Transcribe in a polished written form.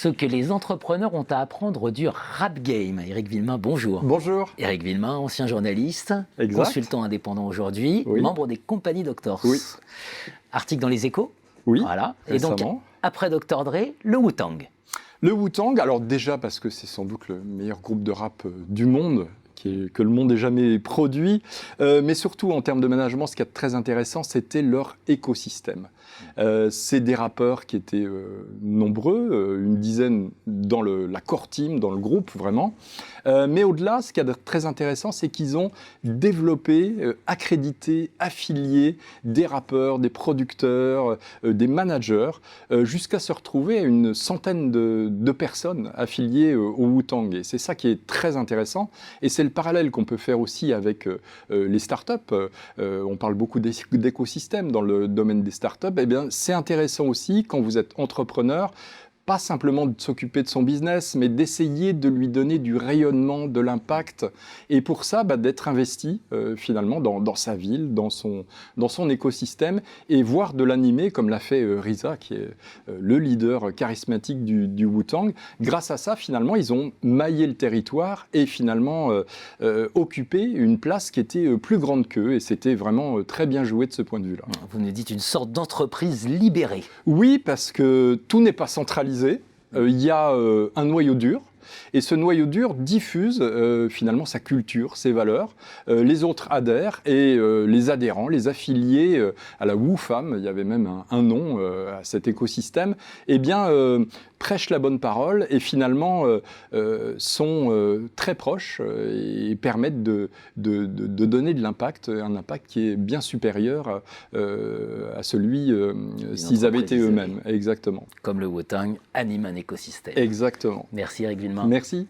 ce que les entrepreneurs ont à apprendre du rap game. Éric Villemain, bonjour. Bonjour. Éric Villemain, ancien journaliste, Exact. consultant indépendant aujourd'hui, Oui. membre des compagnies Doctors. Oui. Article dans les Échos. Oui, Voilà. Et récemment. donc, après Dr. Dre, le Wu-Tang. Le Wu-Tang, alors déjà parce que c'est sans doute le meilleur groupe de rap du monde, que le monde ait jamais produit, mais surtout en termes de management, ce qui est très intéressant, c'était leur écosystème. C'est des rappeurs qui étaient nombreux, une dizaine dans la core team, dans le groupe vraiment. Mais au-delà, ce qui est très intéressant, c'est qu'ils ont développé, accrédité, affilié des rappeurs, des producteurs, des managers, jusqu'à se retrouver à une centaine de personnes affiliées au Wu-Tang. Et c'est ça qui est très intéressant. Et c'est le parallèle qu'on peut faire aussi avec les startups. On parle beaucoup d'écosystèmes dans le domaine des startups. Eh bien, c'est intéressant aussi quand vous êtes entrepreneur, pas simplement de s'occuper de son business, mais d'essayer de lui donner du rayonnement, de l'impact. Et pour ça, d'être investi finalement dans sa ville, dans son écosystème, et voire de l'animer, comme l'a fait RZA, qui est le leader charismatique du Wu-Tang. Grâce à ça, finalement, ils ont maillé le territoire et finalement occupé une place qui était plus grande qu'eux. Et c'était vraiment très bien joué de ce point de vue-là. Vous nous dites une sorte d'entreprise libérée. Oui, parce que tout n'est pas centralisé. Il y a un noyau dur. Et ce noyau dur diffuse finalement sa culture, ses valeurs. Les autres adhèrent et les adhérents, les affiliés à la Wu-Fam, il y avait même un nom à cet écosystème, eh bien prêchent la bonne parole et finalement sont très proches et permettent de donner de l'impact, un impact qui est bien supérieur à celui s'ils avaient été eux-mêmes. Exactement. Comme le Wu-Tang anime un écosystème. Exactement. Merci Éric Villemain. Merci.